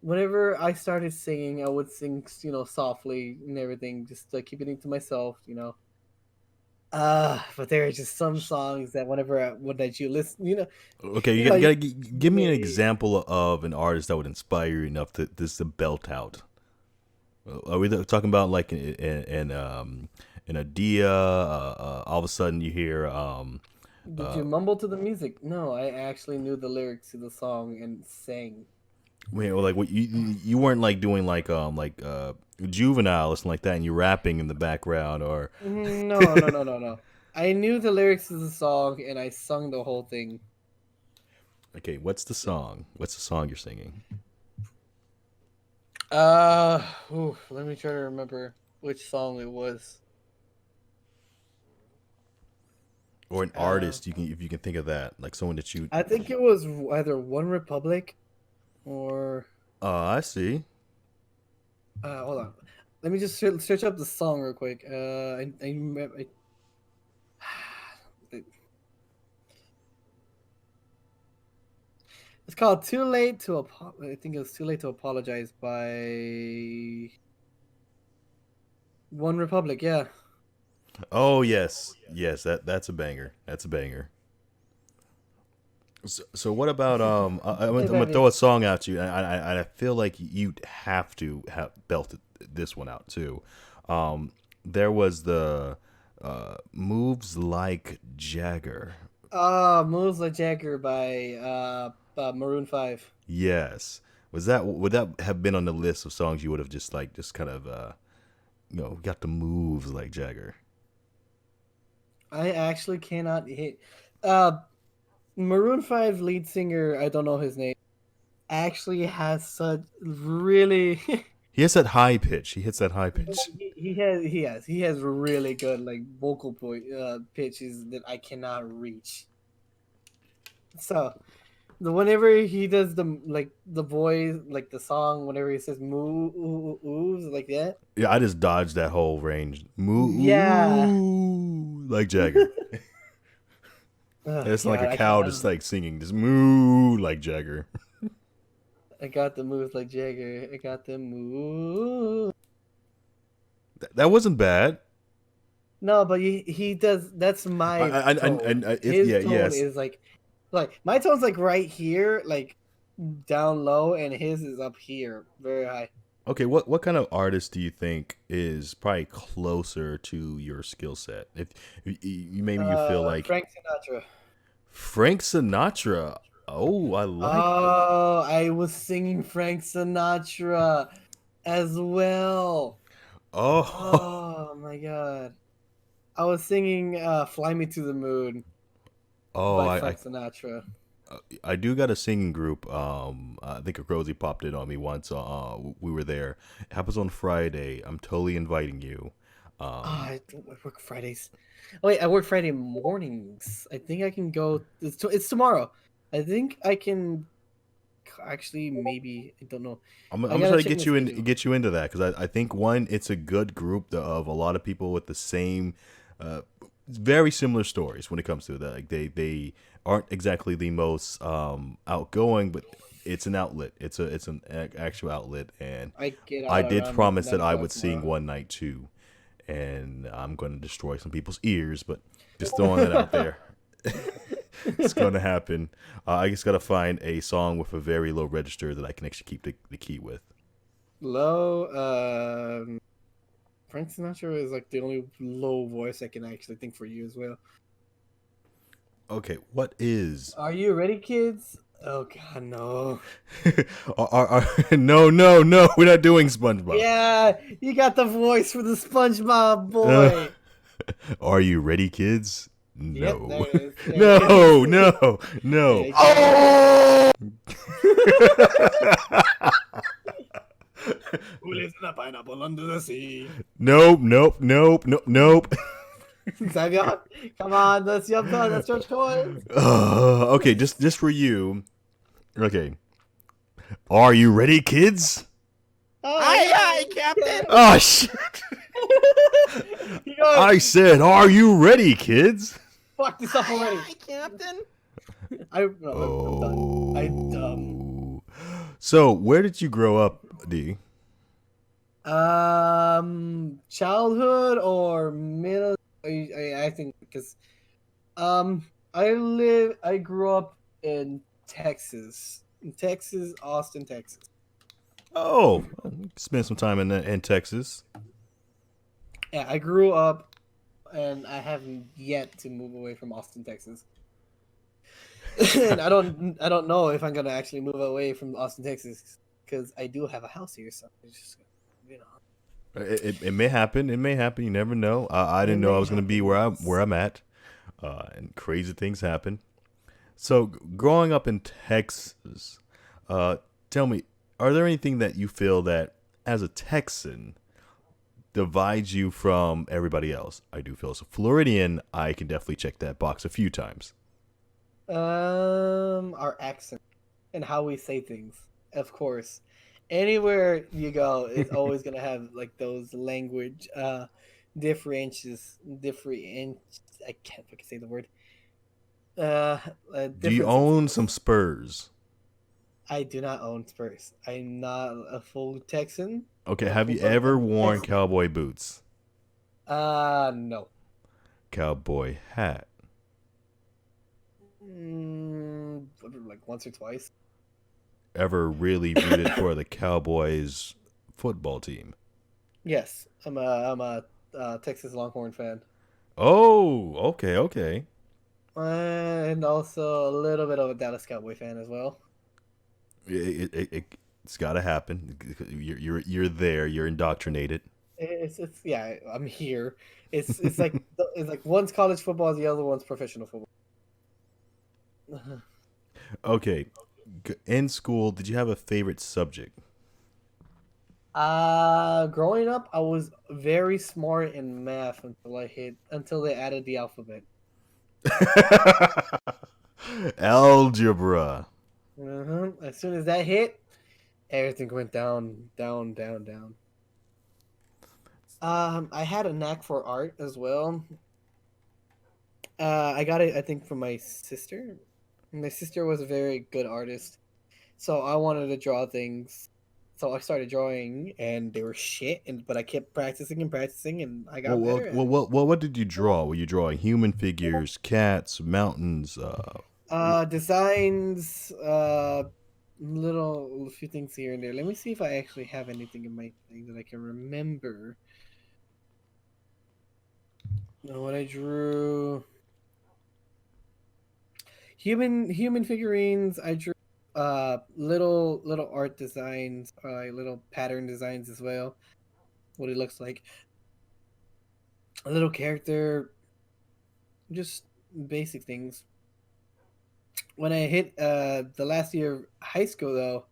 Whenever I started singing, I would sing, softly and everything, just to keep it to myself. But there are just some songs that that you listen. Okay, you gotta give me an example of an artist that would inspire you enough to belt out. Are we talking about like in a dia? All of a sudden you hear. Did you mumble to the music? No, I actually knew the lyrics to the song and sang. Wait, or like what you weren't like doing like Juvenile or something like that, and you're rapping in the background, or No. I knew the lyrics to the song and I sung the whole thing. Okay, what's the song? What's the song you're singing? Let me try to remember which song it was. Or an artist, if you can think of that, like someone that you. I think it was either One Republic or. I see. Hold on. Let me just search up the song real quick. It's called "Too Late to I think it was "Too Late to Apologize" by One Republic. Yeah. Oh yes. That's a banger. So what about I'm gonna throw a song at you, and I feel like you'd have to have belted this one out too. There was the Moves Like Jagger. Moves Like Jagger by Maroon 5. Yes. Would that have been on the list of songs you would have just kind of got the moves like Jagger? I actually cannot hit. Maroon 5 lead singer, I don't know his name, actually has such really. He has that high pitch. He hits that high pitch. He has really good like vocal pitches that I cannot reach. So whenever he does the voice, like the song, whenever he says moo ooh, ooh, oohs like that. Yeah, I just dodged that whole range. Yeah. Moo, like Jagger. Oh, It's like God, a I cow can't. just like singing, just moo like Jagger. I got the moves like Jagger. I got the move. That wasn't bad. No, but he does. That's my tone. His Yeah, tone yes. is like my tone's like right here, like down low, and his is up here, very high. Okay, what kind of artist do you think is probably closer to your skill set? If maybe you feel like Frank Sinatra. Frank Sinatra. Oh, I like. Oh, I was singing Frank Sinatra as well. Oh, Oh my God. I was singing Fly Me to the Moon oh, by Frank Sinatra. I do got a singing group. I think a Rosie popped in on me once. We were there. It happens on Friday. I'm totally inviting you. I work Fridays. Oh, wait, I work Friday mornings. I think I can go. It's tomorrow. I think I can. Actually, maybe I don't know. I'm I gonna gotta try to check my schedule. get you into that because I think one, it's a good group of a lot of people with the same, uh, very similar stories when it comes to that. Like they aren't exactly the most outgoing, but it's an outlet. It's an actual outlet, and I get I out did around promise that 9 I o'clock would sing tomorrow. one night too, and I'm going to destroy some people's ears, but just throwing that out there. It's going to happen. I just got to find a song with a very low register that I can actually keep the key with. Low. Frank Sinatra is like the only low voice I can actually think for you as well. Okay, what is? Are you ready, kids? Oh God, no. No, no, no. We're not doing SpongeBob. Yeah, you got the voice for the SpongeBob Uh, boy. are you ready, kids? Yep, No. there it is. There it No, is. no, no. Yeah, Oh! Who lives in a pineapple under the sea? Nope, nope, nope, nope, nope. Savion, come on, that's your turn. That's your choice. Okay, just for you. Okay. Are you ready, kids? Oh, Aye, aye, yeah. Captain. Oh shit! You know, I said, "Are you ready, kids?" fuck this up already. Aye, Captain. I'm done. I'm dumb. Oh. So, where did you grow up, D? Childhood or middle? I think because um, I grew up in Texas, Austin, Texas. Oh, spent some time in Texas. Yeah, I grew up, and I haven't yet to move away from Austin, Texas. And I don't know if I'm gonna actually move away from Austin, Texas, because I do have a house here. So it's just, you know, It may happen. It may happen. You never know. I it didn't know I may was going to be happen. where I'm at, and crazy things happen. So, growing up in Texas, uh, tell me, are there anything that you feel that as a Texan divides you from everybody else? I do feel as a Floridian, I can definitely check that box a few times. Our accent and how we say things, of course. Anywhere you go, it's always gonna have like those language different. I can't fucking say the word. Uh, Do you differences. own some Spurs? I do not own Spurs. I'm not a full Texan. Okay, A have you full-blooded ever worn Texan. cowboy boots? No. Cowboy hat? Like once or twice. Ever really rooted for the Cowboys football team? Yes, I'm a Texas Longhorn fan, Oh, okay, okay. and also a little bit of a Dallas Cowboy fan as well. It's got to happen. You're there. You're indoctrinated. It's yeah, I'm here. It's like it's like one's college football, the other one's professional football. Okay. In school, did you have a favorite subject? Growing up, I was very smart in math until they added the alphabet. Algebra. As soon as that hit, everything went down, down, down, down. I had a knack for art as well. I got it, I think, from my sister. My sister was a very good artist, so I wanted to draw things. So I started drawing, and they were shit. But I kept practicing and practicing, and I got better at it. What did you draw? Were you drawing human figures, cats, mountains? Designs, little a few things here and there. Let me see if I actually have anything in my thing that I can remember. What I drew. Human figurines. I drew little art designs, like little pattern designs as well. What it looks like. A little character. Just basic things. When I hit the last year of high school, though,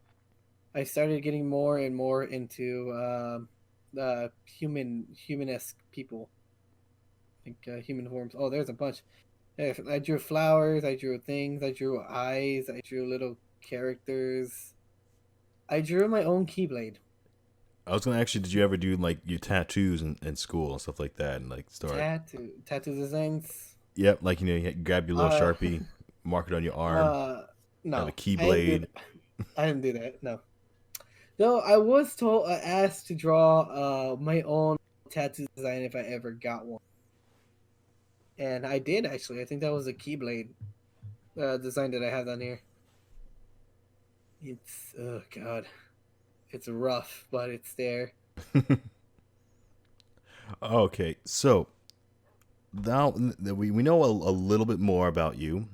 I started getting more and more into the human-esque people. I think human forms. Oh, there's a bunch. I drew flowers. I drew things. I drew eyes. I drew little characters. I drew my own Keyblade. I was gonna ask you, did you ever do like your tattoos in school and stuff like that, and like start? Tattoo designs. Yep, like you grab your little Sharpie, mark it on your arm. No, have a Keyblade. I didn't do that. No. No, I was asked to draw my own tattoo design if I ever got one. And I did, actually. I think that was a Keyblade design that I have on here. It's, oh God. It's rough, but it's there. Okay, so now that we know a little bit more about you,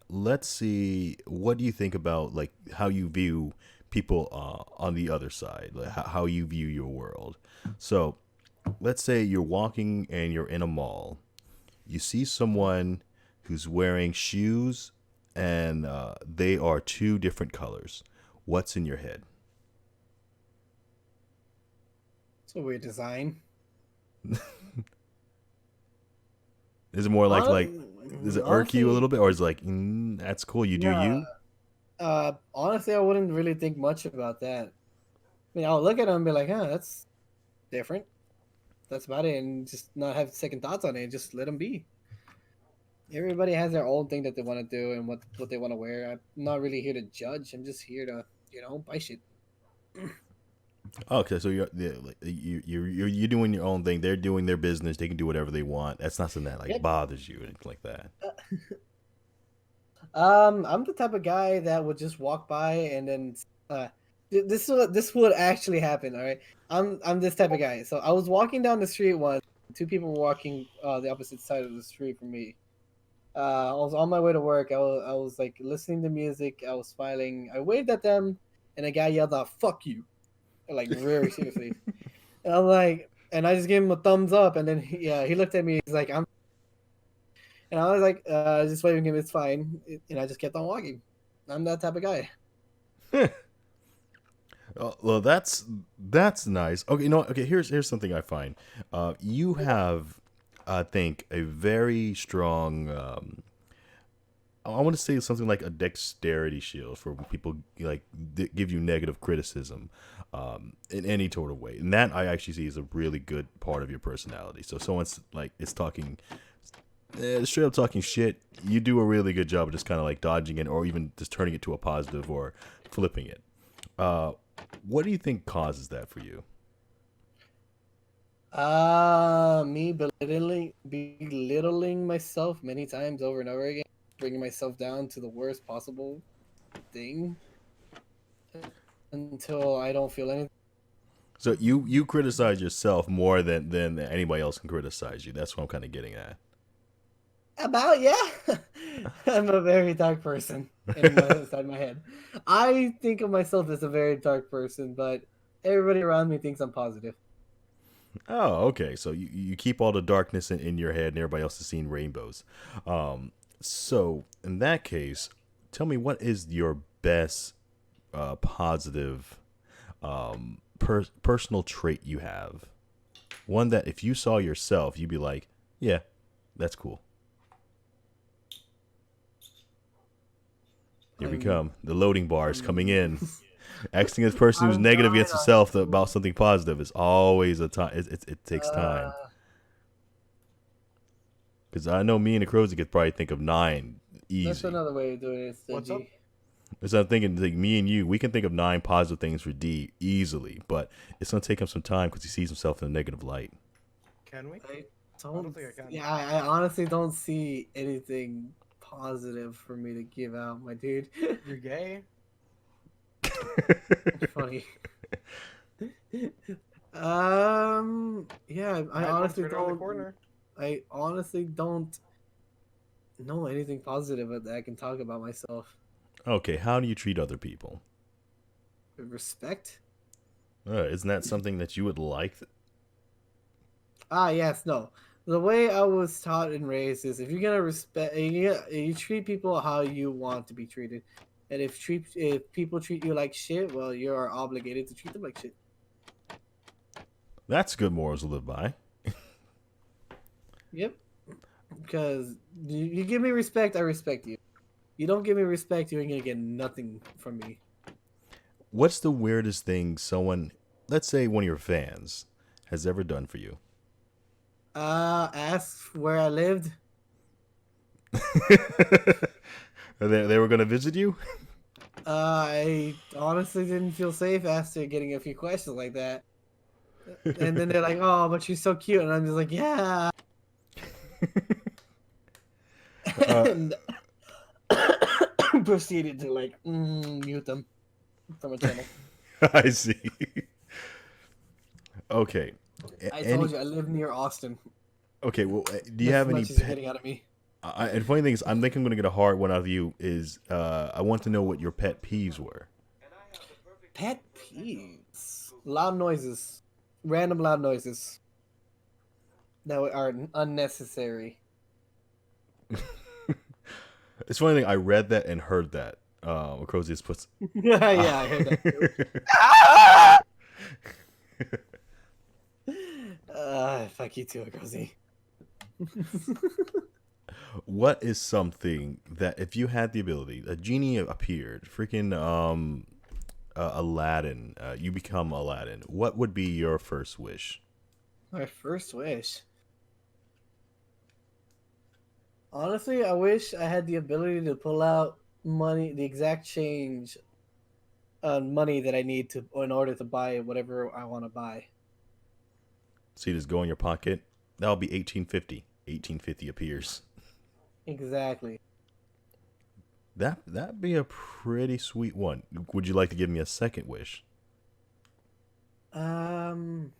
let's see, what do you think about like how you view people on the other side, like how you view your world. So let's say you're walking and you're in a mall. You see someone who's wearing shoes and they are two different colors. What's in your head? It's a weird design. Is it more like does it irk you a little bit, or is it like that's cool, you do you? Honestly, I wouldn't really think much about that. I mean, I'll look at them and be like, that's different. That's about it, and just not have second thoughts on it. Just let them be. Everybody has their own thing that they want to do and what they want to wear. I'm not really here to judge. I'm just here to, buy shit. Okay, so you're doing your own thing. They're doing their business. They can do whatever they want. That's not something that like bothers you or anything like that. I'm the type of guy that would just walk by and then this would actually happen. All right, I'm this type of guy. So I was walking down the street once. Two people were walking the opposite side of the street from me. I was on my way to work. I was like listening to music. I was smiling. I waved at them, and a guy yelled out "fuck you," like very seriously. And I'm like, and I just gave him a thumbs up, and then he looked at me. He's like, and I was like, just waving him. It's fine, and I just kept on walking. I'm that type of guy. Well, that's nice. Okay, okay. Here's something I find. You have, I think, a very strong. I want to say something like a dexterity shield for when people like give you negative criticism, in any sort of way, and that I actually see is a really good part of your personality. So someone's like it's talking. Straight up talking shit, you do a really good job of just kind of like dodging it, or even just turning it to a positive or flipping it. What do you think causes that for you? Me belittling myself many times over and over again, bringing myself down to the worst possible thing until I don't feel anything. So you criticize yourself more than anybody else can criticize you. That's what I'm kind of getting at. Yeah. I'm a very dark person inside my head. I think of myself as a very dark person, but everybody around me thinks I'm positive. Oh, okay. So you keep all the darkness in your head, and everybody else is seeing rainbows. So in that case, tell me, what is your best positive personal trait you have? One that if you saw yourself, you'd be like, yeah, that's cool. Here we I'm- come. The loading bar is coming in. Asking this person who's I'm negative against trying himself about something positive is always a time. It takes time. Because I know me and the Crows could probably think of 9 easy. That's another way of doing it. What's up? So I'm thinking, like, me and you, we can think of 9 positive things for D easily, but it's gonna take him some time because he sees himself in a negative light. Can we? I don't don't. think I can. Yeah, I honestly don't see anything positive for me to give out, my dude. You're gay. Funny. Yeah, I Hide one honestly straight around the don't. corner. I honestly don't know anything positive that I can talk about myself. Okay, how do you treat other people? Respect? Isn't that something that you would like? Ah, yes, no. The way I was taught and raised is if you're gonna you treat people how you want to be treated, and if people treat you like shit, well, you're obligated to treat them like shit. That's good morals to live by. Yep. Because you give me respect, I respect you. You don't give me respect, you ain't gonna get nothing from me. What's the weirdest thing someone, let's say one of your fans, has ever done for you? Ask where I lived. They were going to visit you? I honestly didn't feel safe after getting a few questions like that. And then they're like, "Oh, but you're so cute," and I'm just like, "Yeah." And proceeded to like mute them from a channel. I see. Okay. I told you I live near Austin. Okay, well, do you have any much as you're getting out of me? And funny thing is, I'm thinking I'm going to get a hard one out of you. Is I want to know what your pet peeves were. Pet peeves: loud noises, random loud noises that are unnecessary. It's funny thing. I read that and heard that. Crozy just puts. Yeah, I heard that. Fuck you too, Cozy. What is something that if you had the ability, a genie appeared, freaking Aladdin, you become Aladdin. What would be your first wish? My first wish. Honestly, I wish I had the ability to pull out money, the exact change on money that I need to in order to buy whatever I want to buy. So you just go in your pocket. That'll be 1850. 1850 appears. Exactly. That'd be a pretty sweet one. Would you like to give me a second wish? Honestly,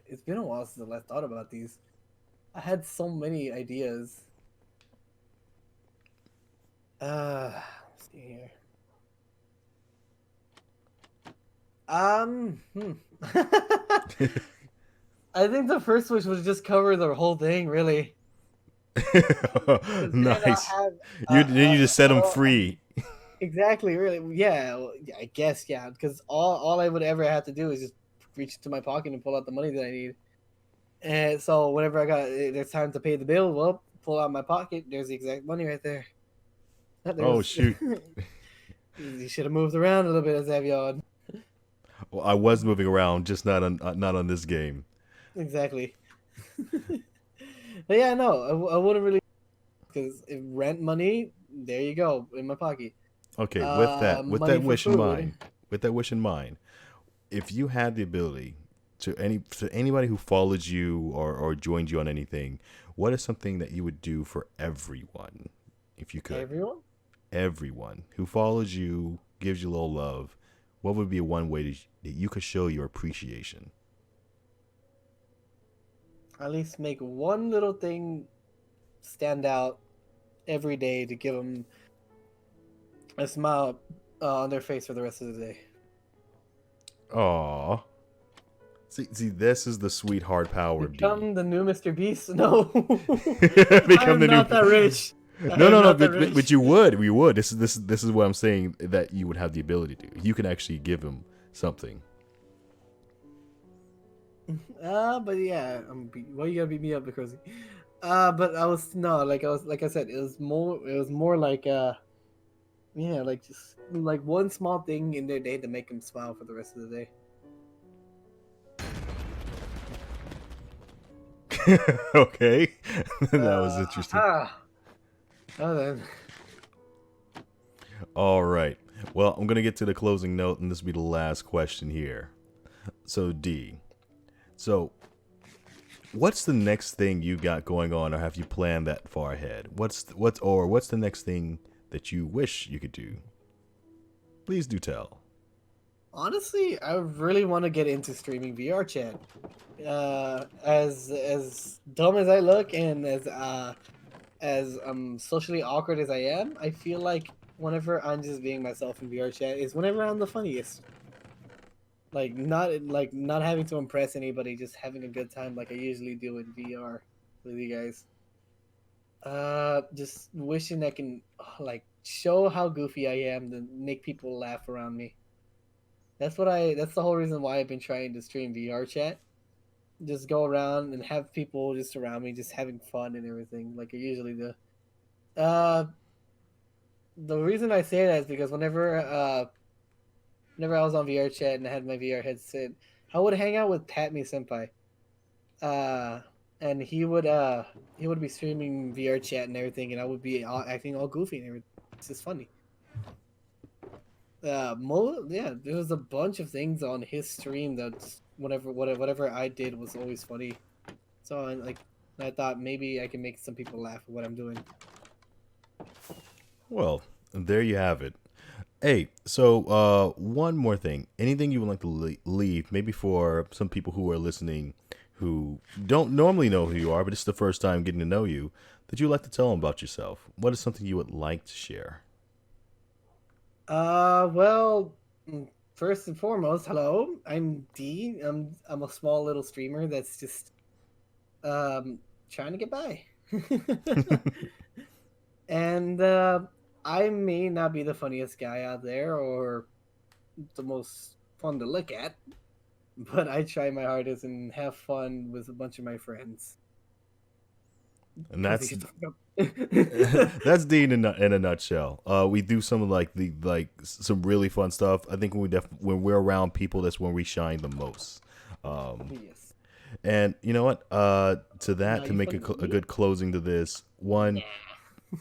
it's been a while since I last thought about these. I had so many ideas. Let's see here. I think the first wish was just cover the whole thing, really. Nice. You just set them free. Exactly, really. Yeah, well, yeah, I guess, yeah. Because all I would ever have to do is just reach into my pocket and pull out the money that I need. And so whenever there's time to pay the bill, well, pull out my pocket. There's the exact money right there. Shoot. You should have moved around a little bit, Zavion. Well, I was moving around, just not on this game. Exactly. But yeah, no, I wouldn't really, because rent money, there you go, in my pocket. Okay, with that money for wish in food. mind, if you had the ability to anybody who follows you or joins you on anything, what is something that you would do for everyone, if you could? Everyone who follows you, gives you a little love, what would be one way that you could show your appreciation? At least make one little thing stand out every day to give them a smile on their face for the rest of the day. Aww. See, this is the sweet hard power of D. Become the new Mr. Beast? No. Become the new. Not that rich. No. But you would. We would. This is what I'm saying that you would have the ability to. You can actually give him something. But yeah, why you gotta beat me up because But I was no, like I said, it was more like yeah, like just like one small thing in their day to make them smile for the rest of the day. Okay, that was interesting. Oh, then. All right. Well, I'm gonna get to the closing note, and this will be the last question here. So D, so what's the next thing you got going on, or have you planned that far ahead? What's the next thing that you wish you could do? Please do tell. Honestly, I really want to get into streaming VR chat. As dumb as I look and as socially awkward as I am, I feel like whenever I'm just being myself in VR chat is whenever I'm the funniest. Not having to impress anybody, just having a good time like I usually do in VR with you guys. Just wishing I can like show how goofy I am to make people laugh around me. That's the whole reason why I've been trying to stream VR chat. Just go around and have people just around me just having fun and everything like I usually do. Uh the reason I say that is because whenever I was on VR chat and I had my VR headset, I would hang out with Pat Me Senpai. Uh and he would be streaming VR chat and everything and I would be acting all goofy and everything. It's just funny. Yeah, there was a bunch of things on his stream that whatever I did was always funny. So I thought maybe I can make some people laugh at what I'm doing. Well, there you have it. Hey, so one more thing. Anything you would like to leave, maybe for some people who are listening who don't normally know who you are, but it's the first time getting to know you, that you'd like to tell them about yourself? What is something you would like to share? Well, first and foremost, hello. I'm D. I'm a small little streamer that's just trying to get by. And I may not be the funniest guy out there or the most fun to look at, but I try my hardest and have fun with a bunch of my friends. And that's that's Dean in a nutshell. We do some of some really fun stuff. I think when we're around people, that's when we shine the most. Yes. And you know what? To that, Now to you make funny a good closing to this one. Yeah.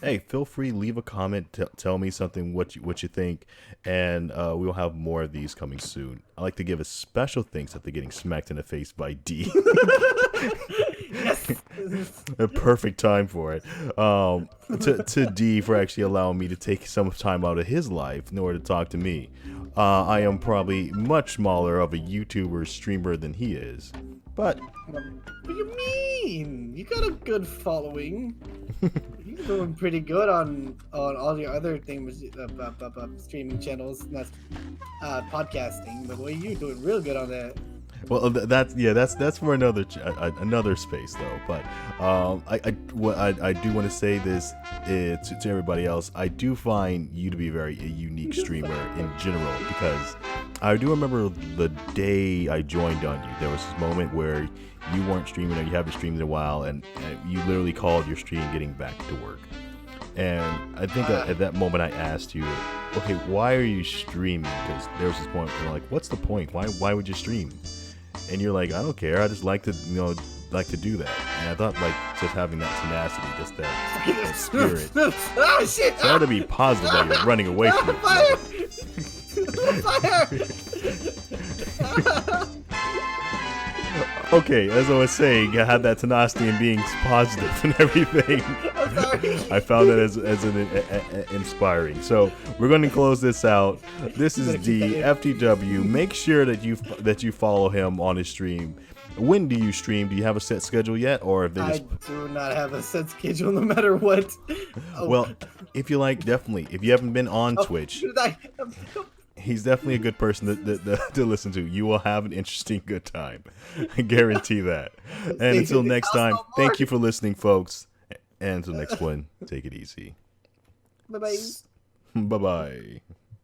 Hey, feel free, leave a comment, tell me something what you think, and we'll have more of these coming soon. I like to give a special thanks after getting smacked in the face by D. Yes. A perfect time for it. To D for actually allowing me to take some time out of his life in order to talk to me. I am probably much smaller of a YouTuber streamer than he is, but What do you mean? You got a good following. You're doing pretty good on all your other things, streaming channels, not podcasting. But boy, you're doing real good on that. well, that's for another space though. But I do want to say this to everybody else. I do find you to be a unique streamer in general, because I do remember the day I joined on you. There was this moment where you weren't streaming or you haven't streamed in a while, and you literally called your stream getting back to work. And I think at that moment I asked you, okay, why are you streaming? Because there was this point where you're like, what's the point? Why would you stream? And you're like, I don't care. I just like to do that. And I thought just having that tenacity, just that spirit. Oh shit! Try to be positive while you're running away from it. Fire! Okay, as I was saying, I had that tenacity and being positive and everything. I'm sorry. I found that as inspiring. So we're going to close this out. This is D FTW. Make sure that you follow him on his stream. When do you stream? Do you have a set schedule yet, or if they I just? do not have a set schedule, no matter what. Oh. Well, if you like, definitely. If you haven't been on Twitch, he's definitely a good person to listen to. You will have an interesting good time. I guarantee that. And until next time, thank you for listening, folks. And until next one, take it easy. Bye-bye. Bye-bye.